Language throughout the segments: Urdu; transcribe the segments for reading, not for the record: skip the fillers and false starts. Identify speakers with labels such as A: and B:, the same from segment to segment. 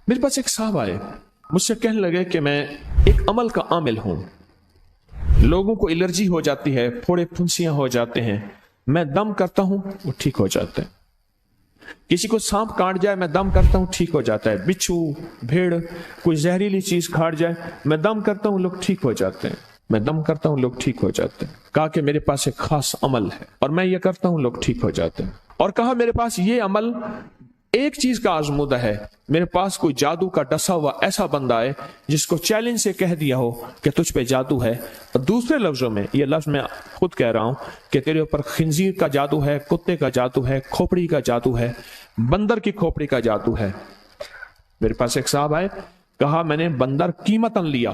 A: میرے پاس ایک صاحب آئے, مجھ سے کہنے لگے کہ میں ایک عمل کا عامل ہوں, لوگوں کو الرجی ہو جاتی ہے, پھوڑے پھنسیاں ہو جاتے ہیں, میں دم کرتا ہوں وہ ٹھیک ہو جاتے ہیں. کسی کو سانپ کاٹ جائے میں دم کرتا ہوں ٹھیک ہو جاتا ہے. بچھو, بھیڑ, کوئی زہریلی چیز کھاٹ جائے میں دم کرتا ہوں لوگ ٹھیک ہو جاتے ہیں. میں دم کرتا ہوں لوگ ٹھیک ہو جاتے ہیں. کہا کہ میرے پاس ایک خاص عمل ہے اور میں یہ کرتا ہوں لوگ ٹھیک ہو جاتے ہیں. اور کہا میرے پاس یہ عمل ایک چیز کا آزمودہ ہے, میرے پاس کوئی جادو کا ڈسا ہوا ایسا بندہ ہے جس کو چیلنج سے کہہ دیا ہو کہ تجھ پہ جادو ہے, اور دوسرے لفظوں میں, یہ لفظ میں خود کہہ رہا ہوں کہ تیرے اوپر خنزیر کا جادو ہے, کتے کا جادو ہے, کھوپڑی کا جادو ہے, بندر کی کھوپڑی کا جادو ہے. میرے پاس ایک صاحب آئے, کہا میں نے بندر قیمتاً لیا,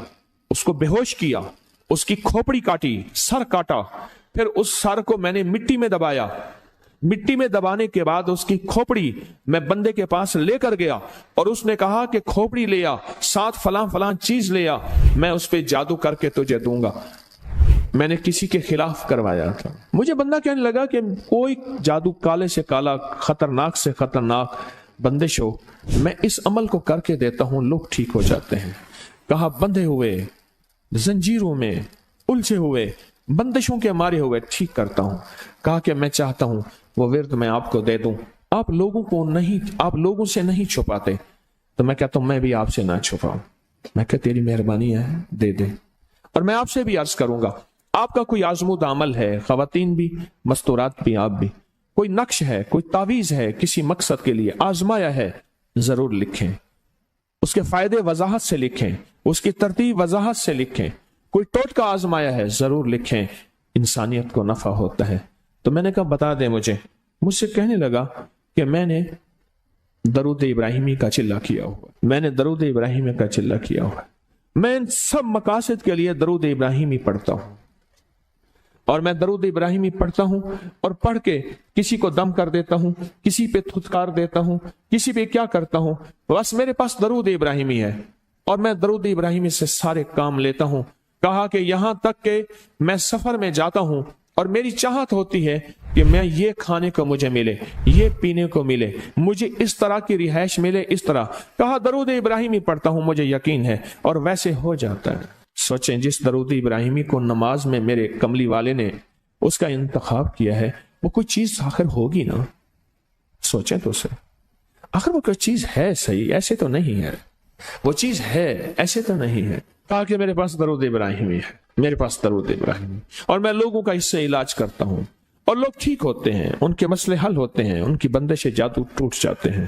A: اس کو بے ہوش کیا, اس کی کھوپڑی کاٹی, سر کاٹا, پھر اس سر کو میں نے مٹی میں دبایا, مٹی میں دبانے کے بعد اس کی کھوپڑی میں بندے کے پاس لے کر گیا اور اس نے کہا کہ کھوپڑی لیا, ساتھ فلاں فلاں چیز لیا, میں اس پہ جادو کر کے تجھے دوں گا. میں نے کسی کے خلاف کروایا تھا. مجھے بندہ کہنے لگا کہ کوئی جادو کالے سے کالا, خطرناک سے خطرناک بندش ہو, میں اس عمل کو کر کے دیتا ہوں لوگ ٹھیک ہو جاتے ہیں. کہا بندھے ہوئے, زنجیروں میں الجھے ہوئے, بندشوں کے مارے ہوئے ٹھیک کرتا ہوں. کہا کہ میں چاہتا ہوں وہ ورد میں آپ کو دے دوں, آپ لوگوں سے نہیں چھپاتے. تو میں کہتا ہوں میں بھی آپ سے نہ چھپاؤں. میں کہ تیری مہربانی ہے, دے دے. اور میں آپ سے بھی عرض کروں گا, آپ کا کوئی آزمودہ عمل ہے, خواتین بھی, مستورات بھی, آپ بھی, کوئی نقش ہے, کوئی تعویذ ہے, کسی مقصد کے لیے آزمایا ہے, ضرور لکھیں. اس کے فائدے وضاحت سے لکھیں, اس کی ترتیب وضاحت سے لکھیں. کوئی ٹوٹکا آزمایا ہے, ضرور لکھیں, انسانیت کو نفع ہوتا ہے. تو میں نے کہا بتا دیں مجھ سے کہنے لگا کہ میں نے درود ابراہیمی کا چلہ کیا ہوا, میں نے درود ابراہیمی کا چلہ کیا ہوا, میں ان سب مقاصد کے لیے درود ابراہیمی پڑھتا ہوں, اور میں درود ابراہیمی پڑھتا ہوں اور پڑھ کے کسی کو دم کر دیتا ہوں, کسی پہ تھتکار دیتا ہوں, کسی پہ کیا کرتا ہوں, بس میرے پاس درود ابراہیمی ہے اور میں درود ابراہیمی سے سارے کام لیتا ہوں. کہا کہ یہاں تک کہ میں سفر میں جاتا ہوں اور میری چاہت ہوتی ہے کہ میں یہ کھانے کو مجھے ملے, یہ پینے کو ملے, مجھے اس طرح کی رہائش ملے, اس طرح. کہا درود ابراہیمی پڑھتا ہوں, مجھے یقین ہے, اور ویسے ہو جاتا ہے. سوچیں جس درود ابراہیمی کو نماز میں میرے کملی والے نے اس کا انتخاب کیا ہے, وہ کوئی چیز آخر ہوگی نا. سوچیں تو اسے, آخر وہ کوئی چیز ہے صحیح, ایسے تو نہیں ہے, وہ چیز ہے ایسے تو نہیں ہے. کہا کہ میرے پاس درود ابراہیمی ہے, میرے پاس درود ابراہیمی, اور میں لوگوں کا اس سے علاج کرتا ہوں اور لوگ ٹھیک ہوتے ہیں, ان کے مسئلے حل ہوتے ہیں, ان کی بندش جادو ٹوٹ جاتے ہیں.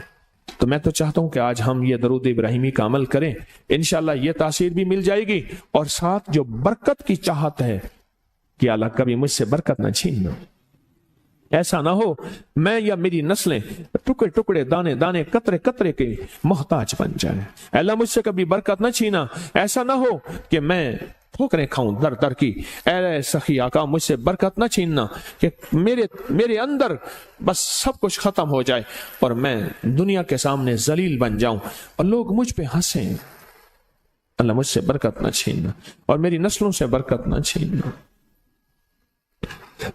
A: تو میں تو چاہتا ہوں کہ آج ہم یہ درود ابراہیمی کا عمل کریں, انشاءاللہ یہ تاثیر بھی مل جائے گی, اور ساتھ جو برکت کی چاہت ہے کہ اللہ کبھی مجھ سے برکت نہ چھیننا. ایسا نہ ہو میں یا میری نسلیں ٹکڑے ٹکڑے, دانے دانے, قطرے قطرے کے محتاج بن جائیں. اللہ مجھ سے کبھی برکت نہ چھینا. ایسا نہ ہو کہ میں ٹھوکریں کھاؤں در در کی. اے سخی آقا مجھ سے برکت نہ چھیننا کہ میرے اندر بس سب کچھ ختم ہو جائے اور میں دنیا کے سامنے ذلیل بن جاؤں اور لوگ مجھ پہ ہنسیں. اللہ مجھ سے برکت نہ چھیننا اور میری نسلوں سے برکت نہ چھیننا.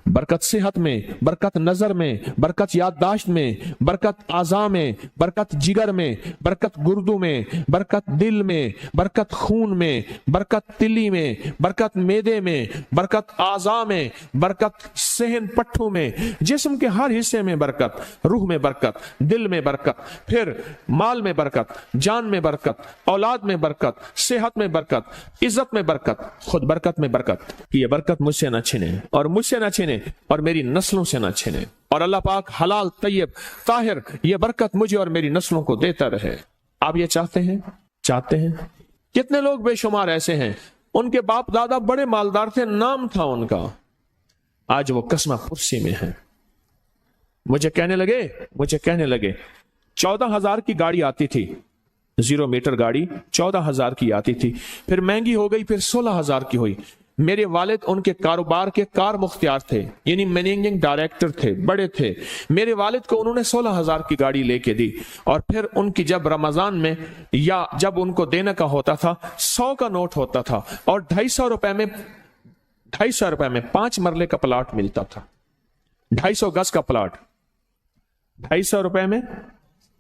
A: برکت صحت میں, برکت نظر میں, برکت یادداشت میں, برکت اعضاء میں, برکت جگر میں, برکت گردوں میں, برکت دل میں, برکت خون میں, برکت تلی میں, برکت معدے میں, برکت اعضاء میں, برکت صحن پٹھوں میں, جسم کے ہر حصے میں برکت, روح میں برکت, دل میں برکت, پھر مال میں برکت, جان میں برکت, اولاد میں برکت, صحت میں برکت, عزت میں برکت, خود برکت میں برکت. یہ برکت مجھ سے نہ چھنے اور مجھ سے نہ چھنے اور میری نسلوں سے نہ چھنے, اور اللہ پاک حلال طیب طاہر یہ برکت مجھے اور میری نسلوں کو دیتا رہے. آپ یہ چاہتے ہیں؟ کتنے لوگ بے شمار ایسے ہیں, ان کے باپ دادا بڑے مالدار تھے, نام تھا ان کا, آج وہ قسمہ پرسی میں ہیں. مجھے کہنے لگے 14,000 کی گاڑی آتی تھی, 0 میٹر گاڑی 14,000 کی آتی تھی, پھر مہنگی ہو گئی, پھر 16,000 کی ہوئی. میرے والد ان کے کاروبار کے کار مختار تھے, یعنی مینیجنگ ڈائریکٹر تھے, بڑے تھے. میرے والد کو انہوں نے 16,000 کی گاڑی لے کے دی, اور پھر ان کی جب رمضان میں یا جب ان کو دینے کا ہوتا تھا 100 کا نوٹ ہوتا تھا, اور 250 روپے میں 5 مرلے کا پلاٹ ملتا تھا, 250 گز کا پلاٹ, 250 روپے میں